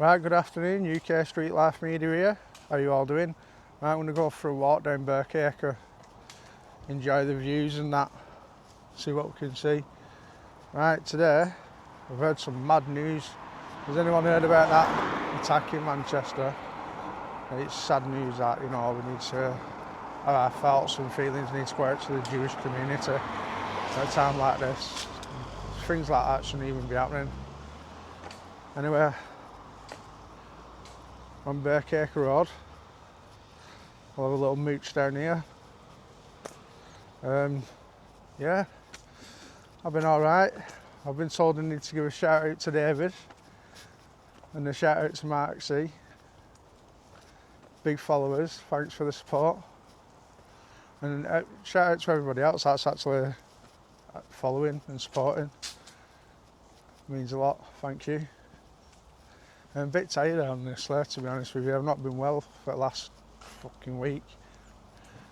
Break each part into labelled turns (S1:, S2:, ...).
S1: Right, good afternoon, UK Street Life Media here. How are you all doing? Right, I'm going to go for a walk down Birkacre, enjoy the views and that, see what we can see. Right, today I've heard some mad news. Has anyone heard about that attack in Manchester? It's sad news that, you know, we need to have our thoughts and feelings need to go out to the Jewish community at a time like this. Things like that shouldn't even be happening. Anyway, on Birkacre Road, I'll have a little mooch down here. Yeah, I've been alright. I've been told I need to give a shout out to David and a shout out to Mark C. Big followers, thanks for the support. And shout out to everybody else that's actually following and supporting. It means a lot, thank you. I'm a bit tired on this, to be honest with you. I've not been well for the last fucking week.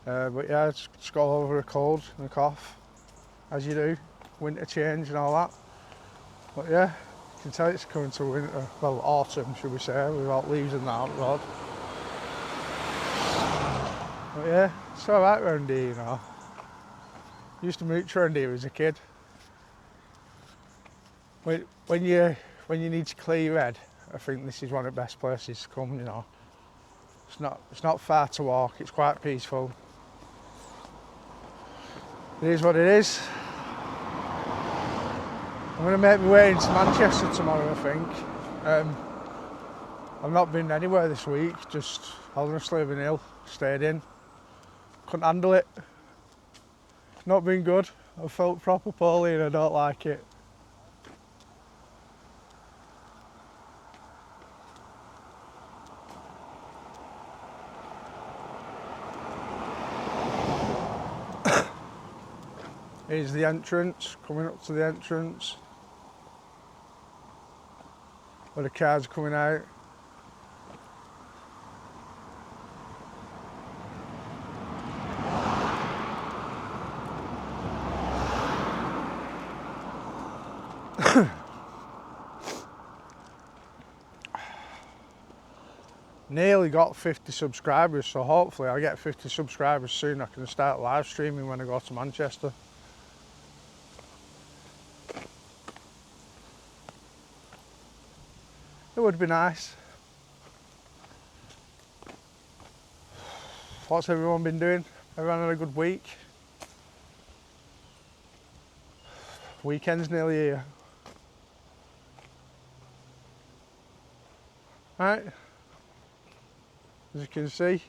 S1: But yeah, just got over a cold and a cough, as you do. Winter change and all that. But yeah, you can tell it's coming to winter, well autumn should we say, without leaves and that out the road. But yeah, it's alright round here, you know. Used to mooch round here as a kid. When you need to clear your head, I think this is one of the best places to come, you know. It's not far to walk, it's quite peaceful. It is what it is. I'm going to make my way into Manchester tomorrow, I think. I've not been anywhere this week, just honestly been ill, stayed in. Couldn't handle it. Not been good. I felt proper poorly and I don't like it. Here's the entrance, coming up to the entrance. Where the cars are coming out. Nearly got 50 subscribers, so hopefully I'll get 50 subscribers soon. I can start live streaming when I go to Manchester. It would be nice. What's everyone been doing? Everyone had a good week? Weekend's nearly here. Right, as you can see,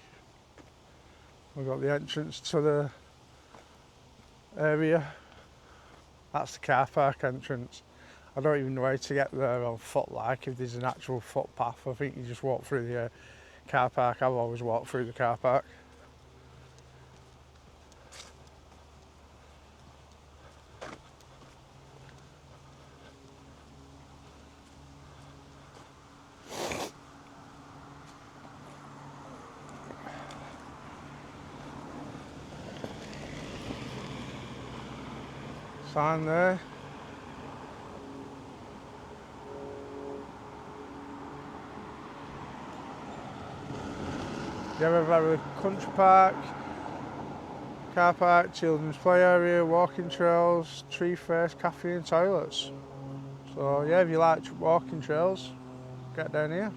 S1: we've got the entrance to the area. That's the car park entrance. I don't even know how to get there on foot, like if there's an actual footpath. I think you just walk through the car park. I've always walked through the car park. Sign there. You ever have a country park, car park, children's play area, walking trails, tree face, cafe and toilets. So yeah, if you like walking trails, get down here.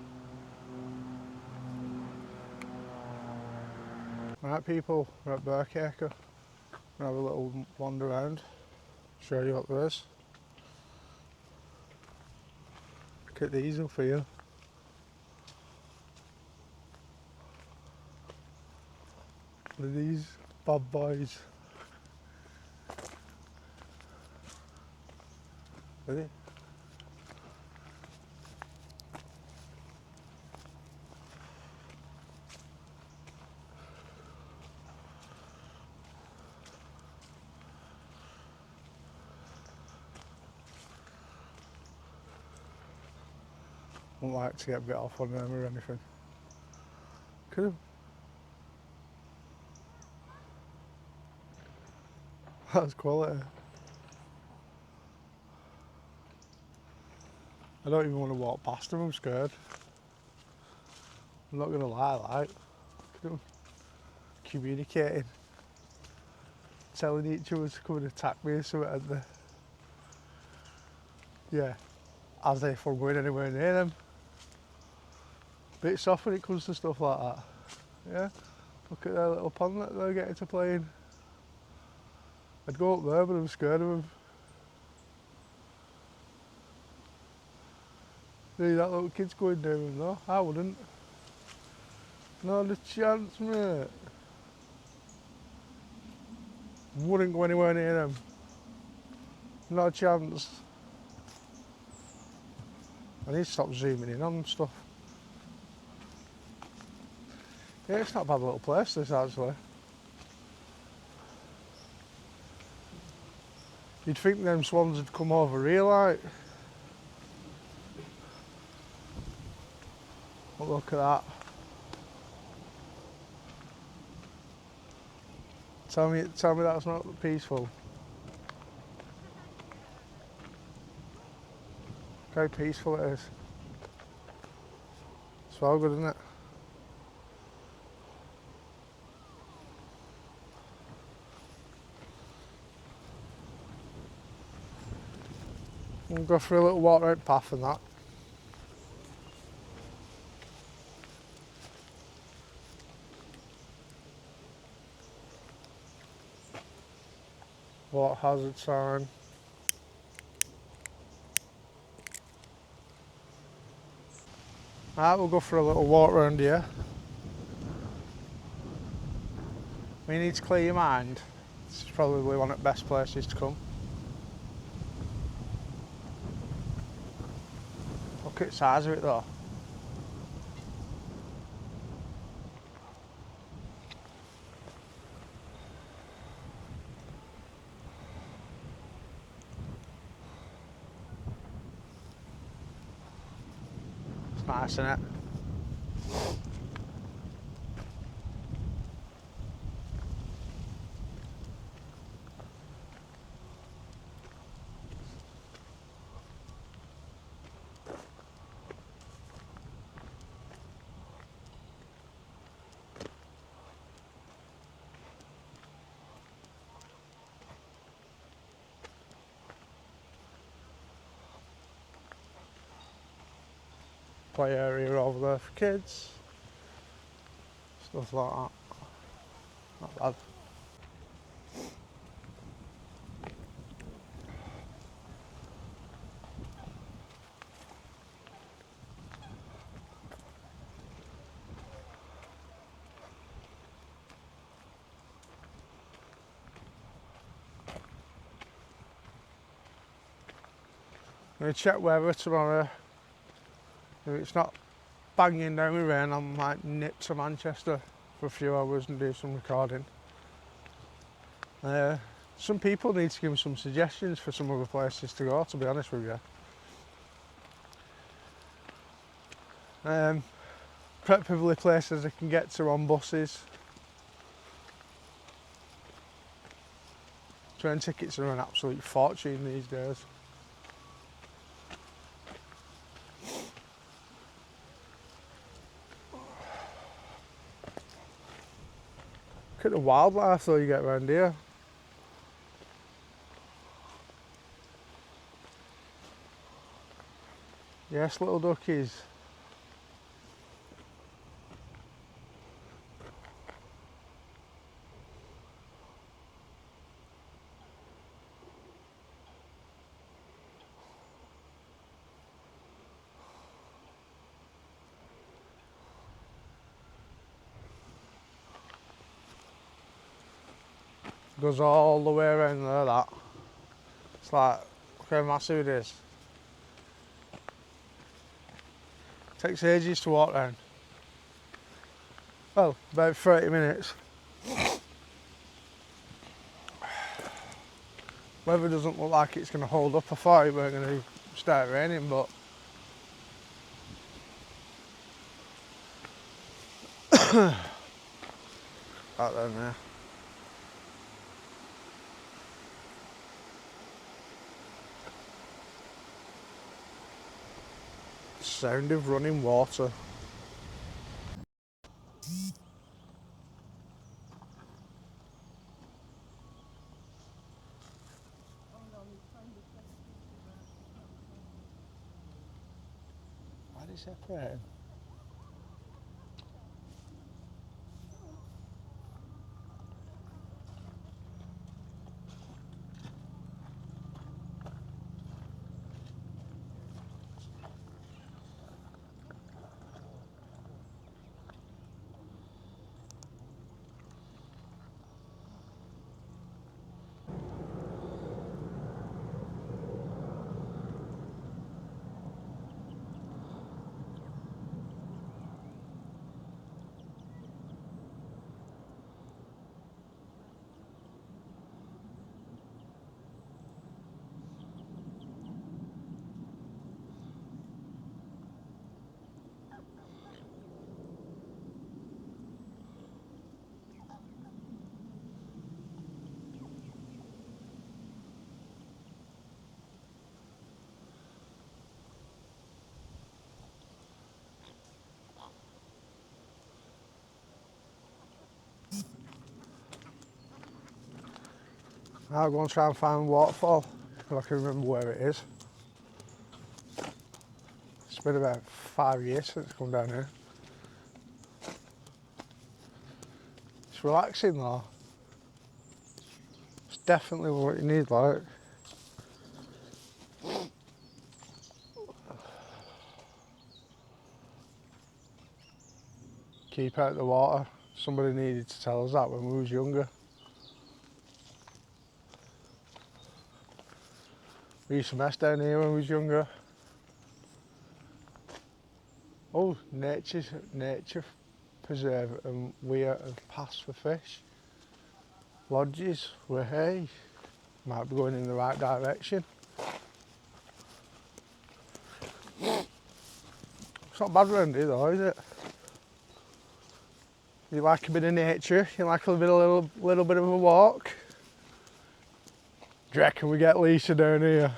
S1: Right people, we're at Birkacre. We'll have a little wander around, show you what there is. Look at these up here. Look at these bad boys. Ready? Wouldn't like to get bit off on them or anything. Could have. That's quality. I don't even want to walk past them, I'm scared. I'm not gonna lie, like, you know, communicating, telling each other to come and attack me or something, and yeah, as if I'm going anywhere near them. Bit soft when it comes to stuff like that. Yeah, look at their little pond that they're getting to play in. I'd go up there, but I'm scared of them. See that little kid's going down them though. I wouldn't. Not a chance, mate. Wouldn't go anywhere near them. Not a chance. I need to stop zooming in on stuff. Yeah, it's not a bad little place, this, actually. You'd think them swans would come over here, like. But look at that. Tell me that's not peaceful. Look how peaceful it is. It's well good, isn't it? We'll go for a little walk around path and that. Water hazard sign. Alright, we'll go for a little walk around here. When you need to clear your mind, this is probably one of the best places to come. Look at the size of it though. It's nice, isn't it? Play area over there for kids. Stuff like that. Not bad. I'm going to check weather tomorrow. If it's not banging down with rain, I might nip to Manchester for a few hours and do some recording. Some people need to give me some suggestions for some other places to go, to be honest with you. Preferably places I can get to on buses. Train tickets are an absolute fortune these days. Look at the wildlife though you get around here. Yes, little duckies. Goes all the way around there, that. It's like, look how massive it is. Takes ages to walk round. Well, about 30 minutes. Weather doesn't look like it's going to hold up. I thought it weren't going to start raining, but out there. Sound of running water. Why did it separate? I'll go and try and find a waterfall if I can remember where it is. It's been about 5 years since I've come down here. It's relaxing though. It's definitely what you need, like. Keep out the water. Somebody needed to tell us that when we was younger. We used to mess down here when we was younger. Oh, nature preserve and weir have passed for fish. Lodges, we're hey. Might be going in the right direction. It's not bad round here though, is it? You like a bit of nature, you like a little bit of a walk. Do you reckon we get Lisa down here?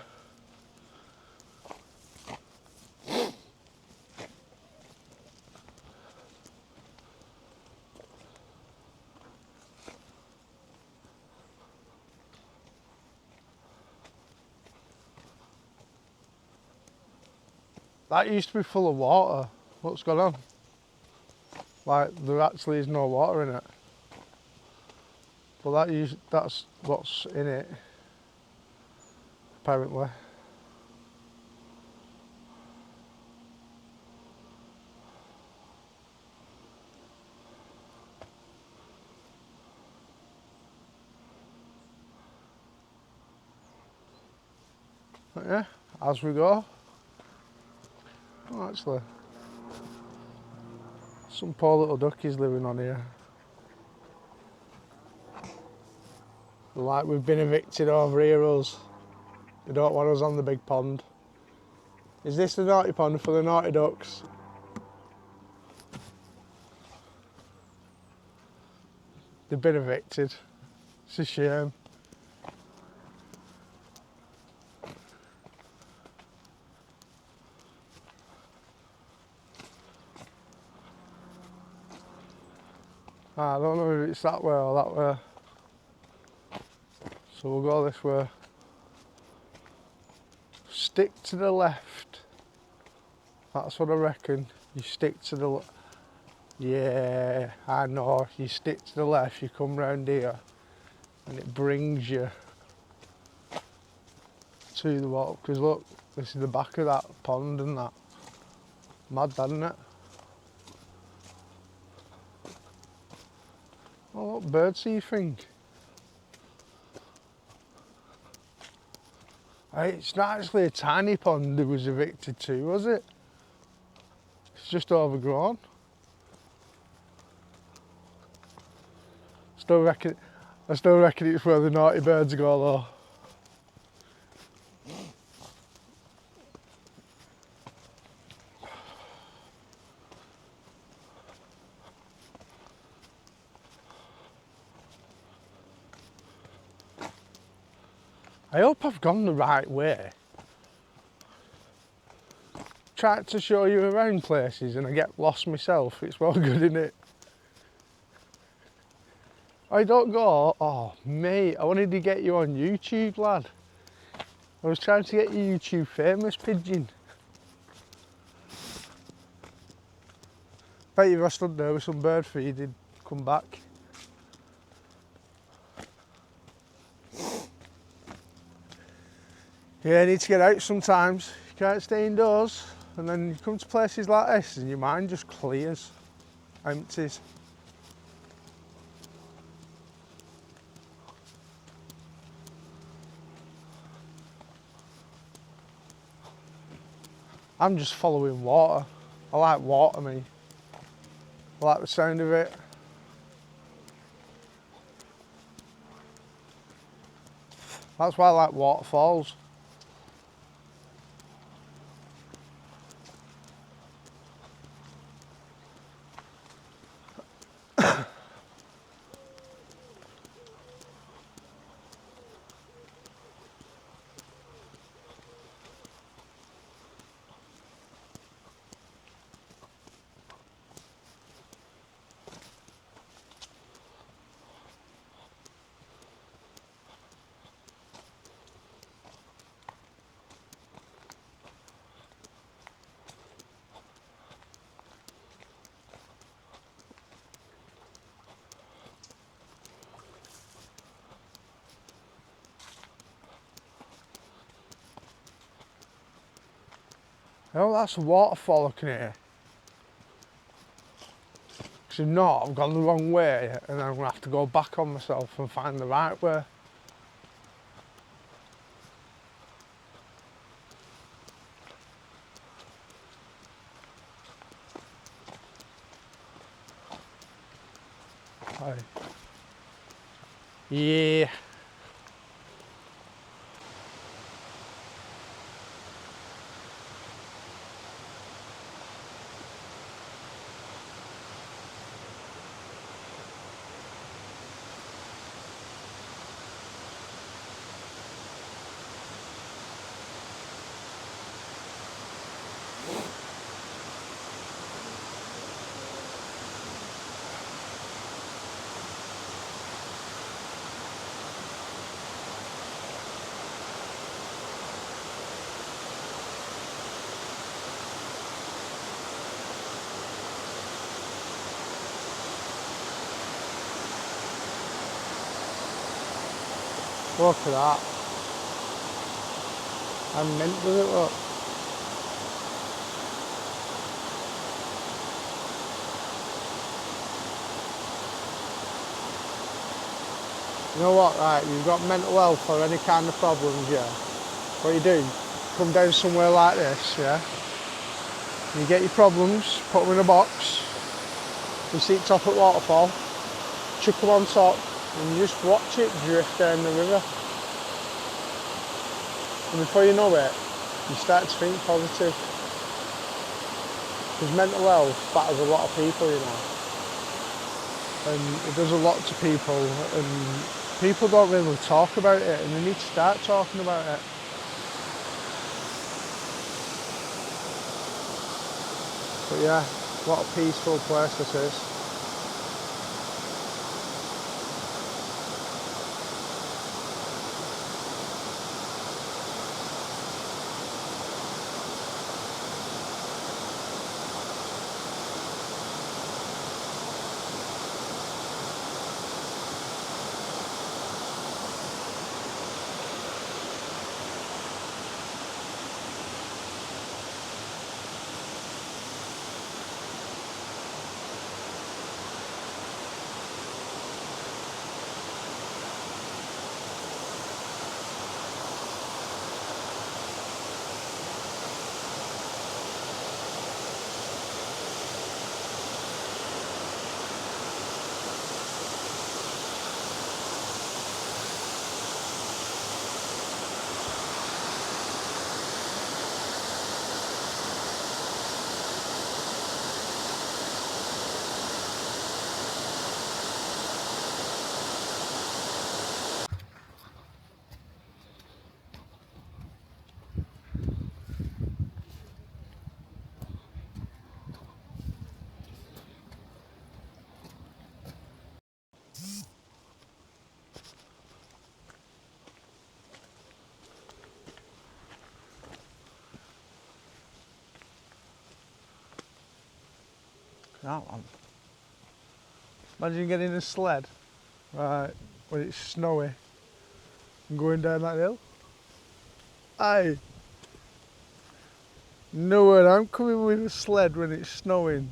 S1: That used to be full of water. What's gone on? Like there actually is no water in it. But that's what's in it, apparently. But yeah, as we go. Oh, actually, some poor little duckies living on here. They're like we've been evicted over here, us. They don't want us on the big pond. Is this the naughty pond for the naughty ducks? They've been evicted. It's a shame. I don't know if it's that way or that way. So we'll go this way. Stick to the left. That's what I reckon. You stick to the left. Yeah, I know. You stick to the left, you come round here and it brings you to the water. Because look, this is the back of that pond and that. Mad, that, isn't it? Oh, what birds do you think? Hey, it's not actually a tiny pond that was evicted to, was it? It's just overgrown. I still reckon it's where the naughty birds go though. I hope I've gone the right way. Tried to show you around places and I get lost myself. It's well good, isn't it? I don't go. Oh, mate, I wanted to get you on YouTube, lad. I was trying to get you YouTube famous, pigeon. Bet you if I stood there with some bird feed, he'd come back. Yeah, you need to get out sometimes. You can't stay indoors. And then you come to places like this and your mind just clears, empties. I'm just following water. I like water, me. I like the sound of it. That's why I like waterfalls. Oh, that's a waterfall I can hear. Because if not, I've gone the wrong way and I'm going to have to go back on myself and find the right way. Aye. Yeah. Look at that. I'm meant to it, look. You know what, right, you've got mental health or any kind of problems, yeah. What you do, come down somewhere like this, yeah. You get your problems, put them in a box, you sit top at waterfall, chuck them on top, and you just watch it drift down the river. And before you know it, you start to think positive. Because mental health batters a lot of people, you know. And it does a lot to people, and people don't really talk about it, and they need to start talking about it. But yeah, what a peaceful place this is. That one. Imagine getting a sled, right, when it's snowy and going down that hill. Aye. No way, I'm coming with a sled when it's snowing.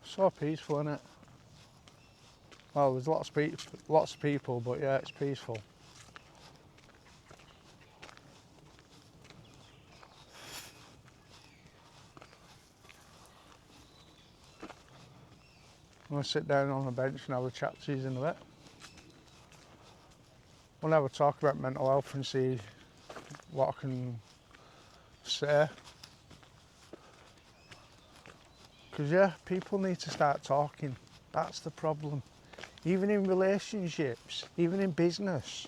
S1: So peaceful, isn't it? Well, there's lots of people, but yeah, it's peaceful. I'm gonna sit down on a bench and have a chat to you in a bit. We'll have a talk about mental health and see what I can say. Because yeah, people need to start talking. That's the problem. Even in relationships, even in business,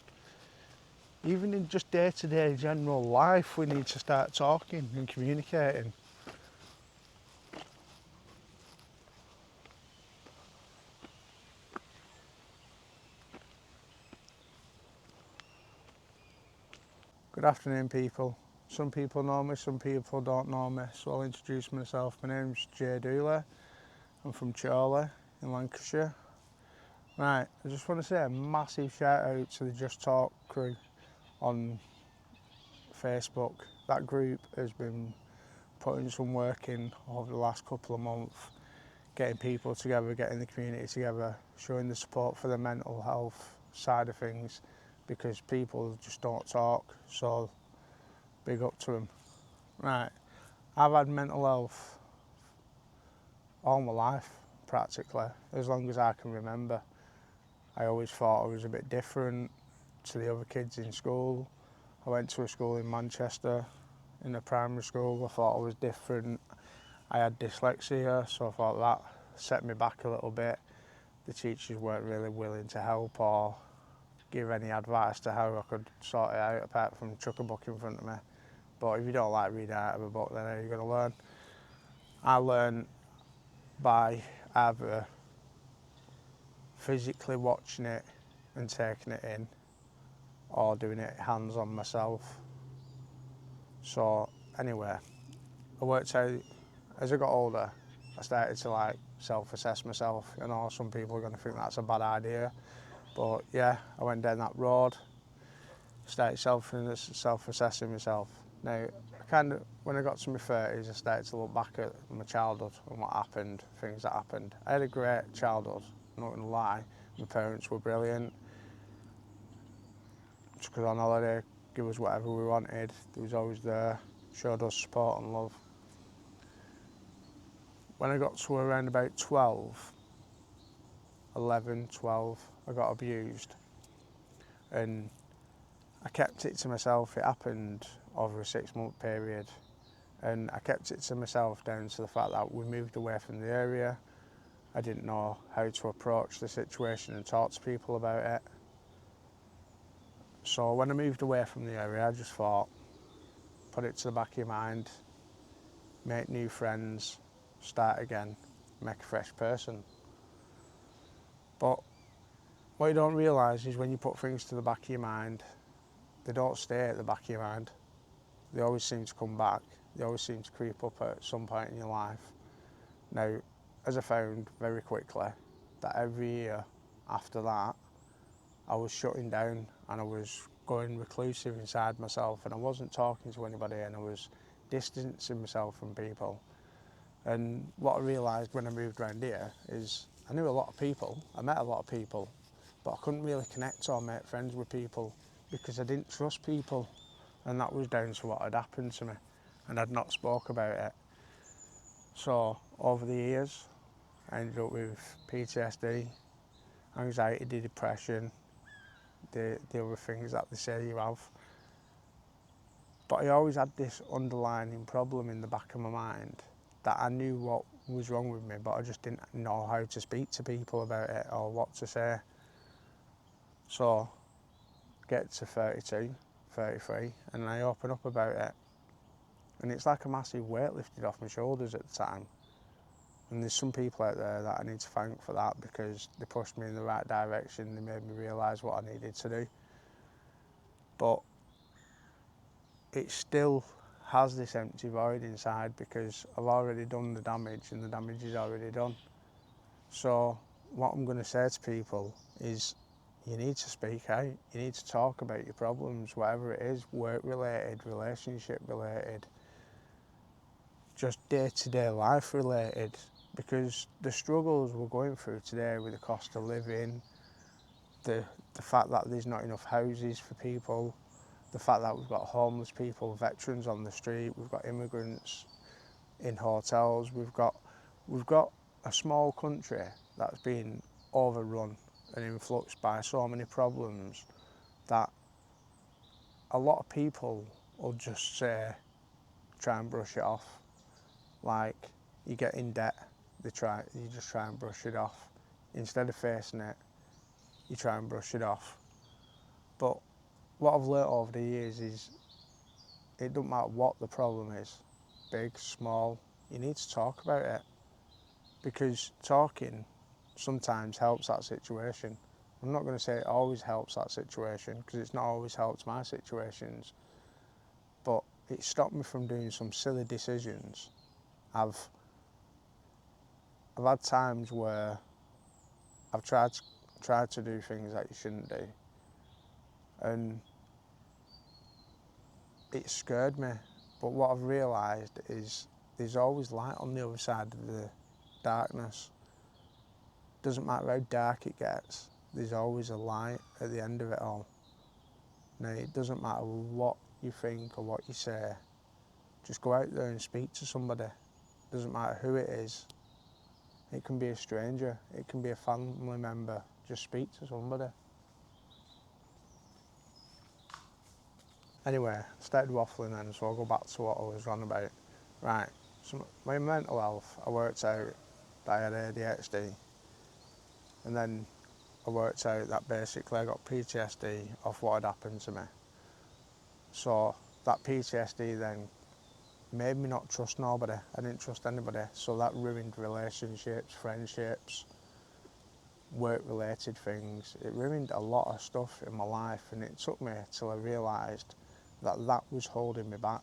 S1: even in just day-to-day general life, we need to start talking and communicating. Good afternoon, people. Some people know me, some people don't know me, so I'll introduce myself. My name's Jay Dooley. I'm from Chorley in Lancashire. Right, I just want to say a massive shout out to the Just Talk crew on Facebook. That group has been putting some work in over the last couple of months, getting people together, getting the community together, showing the support for the mental health side of things, because people just don't talk, so big up to them. Right, I've had mental health all my life, practically, as long as I can remember. I always thought I was a bit different to the other kids in school. I went to a school in Manchester, in a primary school. I thought I was different. I had dyslexia, so I thought that set me back a little bit. The teachers weren't really willing to help or give any advice to how I could sort it out, apart from chuck a book in front of me. But if you don't like reading out of a book, then how are you going to learn? I learned by either physically watching it and taking it in, or doing it hands on myself. So anyway, I worked out, as I got older, I started to like self-assess myself. You know, some people are going to think that's a bad idea, but yeah, I went down that road, started self-assessing myself. Now, when I got to my 30s, I started to look back at my childhood and what happened, things that happened. I had a great childhood, not gonna lie. My parents were brilliant. Just because on holiday, give us whatever we wanted. They was always there, showed us support and love. When I got to around about 11, 12, I got abused. And I kept it to myself. It happened over a 6-month period. And I kept it to myself down to the fact that we moved away from the area. I didn't know how to approach the situation and talk to people about it. So when I moved away from the area, I just thought, put it to the back of your mind, make new friends, start again, make a fresh person. But what you don't realise is when you put things to the back of your mind, they don't stay at the back of your mind. They always seem to come back. They always seem to creep up at some point in your life. Now, as I found very quickly, that every year after that, I was shutting down and I was going reclusive inside myself, and I wasn't talking to anybody, and I was distancing myself from people. And what I realised when I moved around here is I knew a lot of people, I met a lot of people, but I couldn't really connect or make friends with people because I didn't trust people, and that was down to what had happened to me, and I'd not spoke about it. So over the years, I ended up with PTSD, anxiety, depression, the other things that they say you have. But I always had this underlying problem in the back of my mind that I knew what was wrong with me, but I just didn't know how to speak to people about it or what to say. So, get to 32, 33, and I open up about it. And it's like a massive weight lifted off my shoulders at the time. And there's some people out there that I need to thank for that, because they pushed me in the right direction, they made me realise what I needed to do. But it still has this empty void inside, because I've already done the damage and the damage is already done. So what I'm going to say to people is, you need to speak out, you need to talk about your problems, whatever it is, work related, relationship related, just day-to-day life related, because the struggles we're going through today with the cost of living, the fact that there's not enough houses for people, the fact that we've got homeless people, veterans on the street, we've got immigrants in hotels, we've got a small country that's been overrun and influxed by so many problems that a lot of people will just say, try and brush it off. Like, you get in debt, you just try and brush it off. Instead of facing it, you try and brush it off. But what I've learnt over the years is, it doesn't matter what the problem is, big, small, you need to talk about it. Because talking sometimes helps that situation. I'm not going to say it always helps that situation, because it's not always helped my situations, but it stopped me from doing some silly decisions. I've had times where I've tried to do things that you shouldn't do, and it scared me. But what I've realised is, there's always light on the other side of the darkness. Doesn't matter how dark it gets, there's always a light at the end of it all. Now, it doesn't matter what you think or what you say, just go out there and speak to somebody. Doesn't matter who it is. It can be a stranger, it can be a family member, just speak to somebody. Anyway, I started waffling then, so I'll go back to what I was on about. Right, so my mental health, I worked out that I had ADHD, and then I worked out that basically I got PTSD off what had happened to me. So that PTSD then made me not trust nobody. I didn't trust anybody, so that ruined relationships, friendships, work-related things. It ruined a lot of stuff in my life, and it took me till I realised that that was holding me back.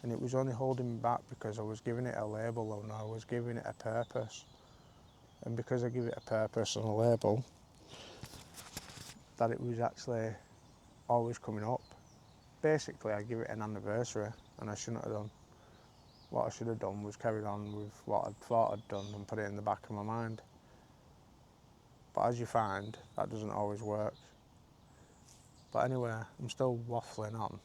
S1: And it was only holding me back because I was giving it a label, and I was giving it a purpose. And because I give it a purpose and a label, that it was actually always coming up. Basically, I give it an anniversary, and I shouldn't have done. What I should have done was carried on with what I'd thought I'd done and put it in the back of my mind. But as you find, that doesn't always work. But anyway, I'm still waffling on.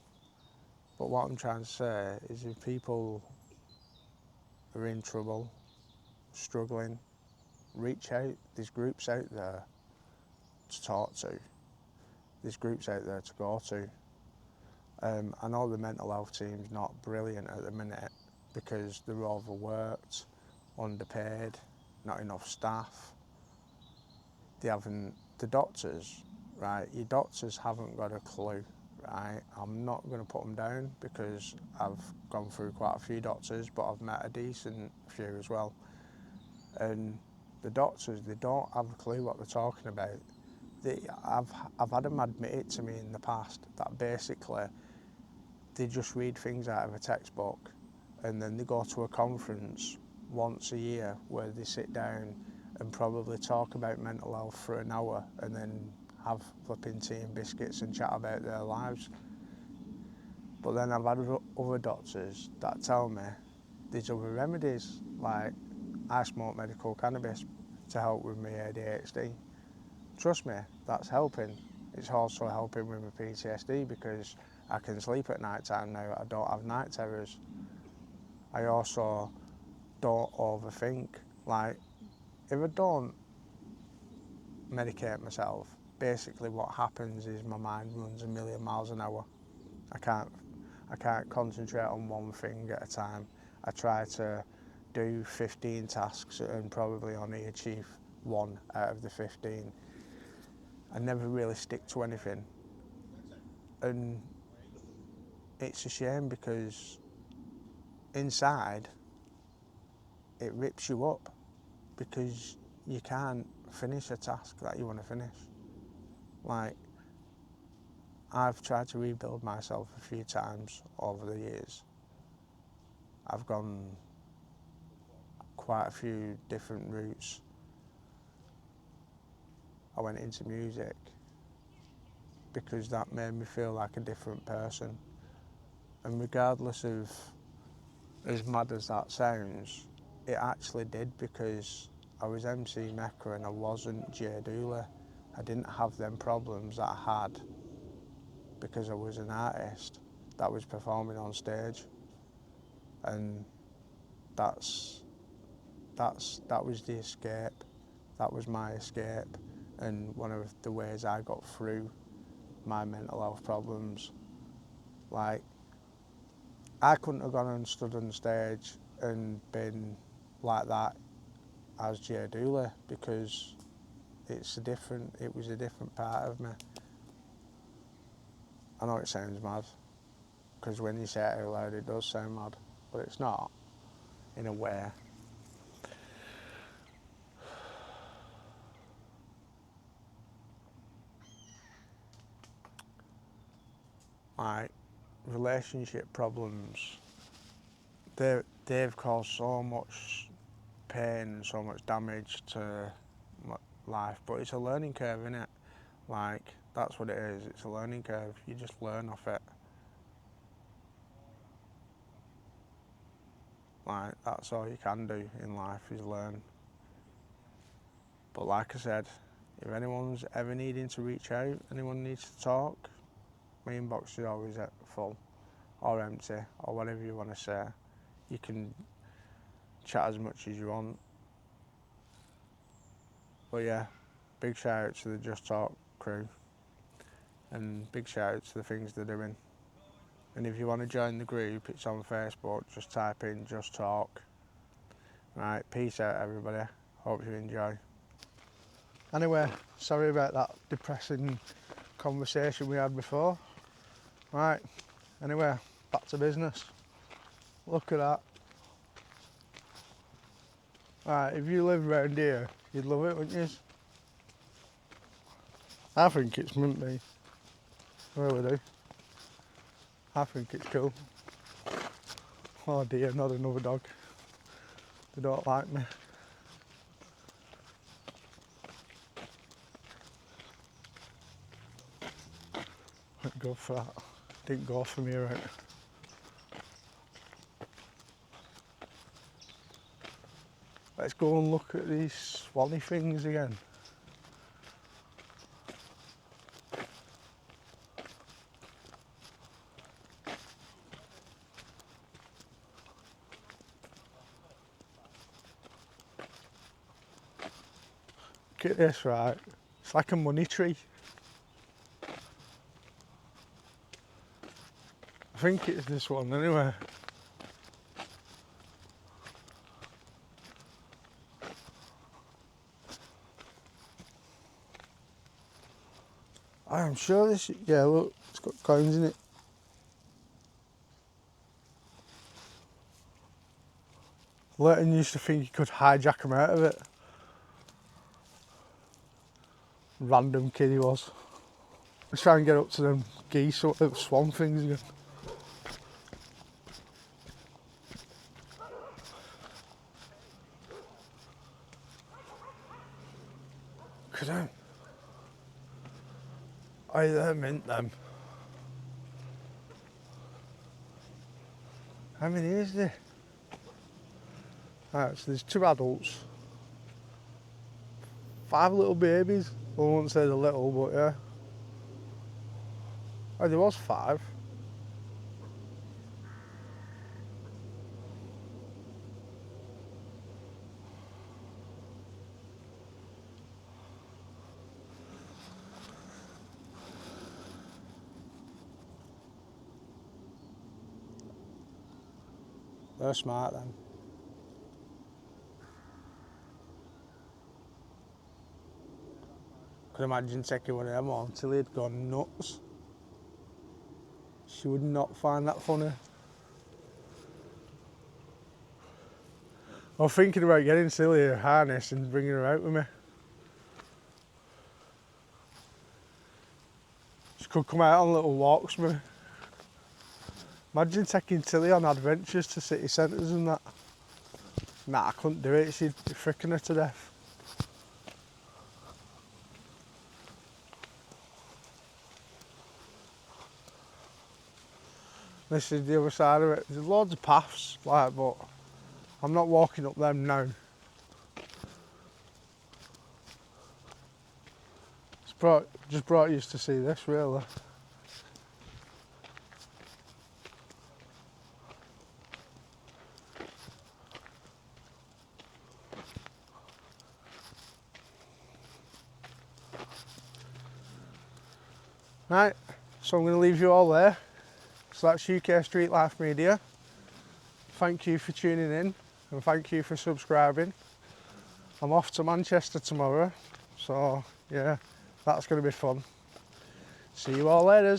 S1: But what I'm trying to say is, if people are in trouble, struggling, reach out. There's groups out there to talk to. There's groups out there to go to. I know the mental health team's not brilliant at the minute, because they're overworked, underpaid, not enough staff. The doctors, right, your doctors haven't got a clue, right? I'm not going to put them down, because I've gone through quite a few doctors, but I've met a decent few as well. And the doctors, they don't have a clue what they're talking about. I've had them admit it to me in the past, that basically they just read things out of a textbook, and then they go to a conference once a year where they sit down and probably talk about mental health for an hour, and then have flipping tea and biscuits and chat about their lives. But then I've had other doctors that tell me there's other remedies, like I smoke medical cannabis to help with my ADHD. Trust me, that's helping. It's also helping with my PTSD, because I can sleep at night time now. I don't have night terrors. I also don't overthink. Like, if I don't medicate myself, basically what happens is my mind runs a million miles an hour. I can't concentrate on one thing at a time. I try to do 15 tasks and probably only achieve one out of the 15. I never really stick to anything. And it's a shame because inside it rips you up because you can't finish a task that you want to finish. Like, I've tried to rebuild myself a few times over the years. I've gone quite a few different routes. I went into music because that made me feel like a different person. And regardless of as mad as that sounds, it actually did, because I was MC Mecca and I wasn't Jay Dooley. I didn't have them problems that I had because I was an artist that was performing on stage. And that was the escape. That was my escape, and one of the ways I got through my mental health problems. Like, I couldn't have gone and stood on stage and been like that as Jay Dooley because it was a different part of me. I know it sounds mad, because when you say it out loud it does sound mad, but it's not, in a way. Like, relationship problems, they've caused so much pain and so much damage to life, but it's a learning curve, isn't it? Like, that's what it is, it's a learning curve, you just learn off it. Like, that's all you can do in life, is learn. But like I said, if anyone's ever needing to reach out, anyone needs to talk, my inbox is always full or empty or whatever you want to say. You can chat as much as you want. But yeah, big shout out to the Just Talk crew, and big shout out to the things they're doing. And if you want to join the group, it's on Facebook, just type in Just Talk. Right, peace out everybody, hope you enjoy. Anyway, sorry about that depressing conversation we had before. Right, anyway, back to business. Look at that. Right, if you lived around here, you'd love it, wouldn't you? I think it's meant to be. I really do. I think it's cool. Oh dear, not another dog. They don't like me. Didn't go for that. Didn't go for me, right? Let's go and look at these swanny things again. Look at this, right? It's like a money tree. I think it's this one anyway. I am sure this, yeah, look, it's got coins in it. Leighton used to think he could hijack them out of it. Random kid he was. Let's try and get up to them geese or swan things again. Look at them. Oh, they're mint, them. How many is there? Right, so there's 2 adults, 5 little babies. I won't say they're little, but yeah. Oh, there was 5. They're smart then. Could imagine taking one of them on till he'd gone nuts. She would not find that funny. I'm thinking about getting Silly a harness and bringing her out with me. She could come out on little walks with me. Imagine taking Tilly on adventures to city centres and that. Nah, I couldn't do it, she'd be fricking her to death. This is the other side of it. There's loads of paths, like, but I'm not walking up them now. Just brought you to see this, really. Right, so I'm going to leave you all there. So that's UK Street Life Media. Thank you for tuning in and thank you for subscribing. I'm off to Manchester tomorrow, so yeah, that's going to be fun. See you all later.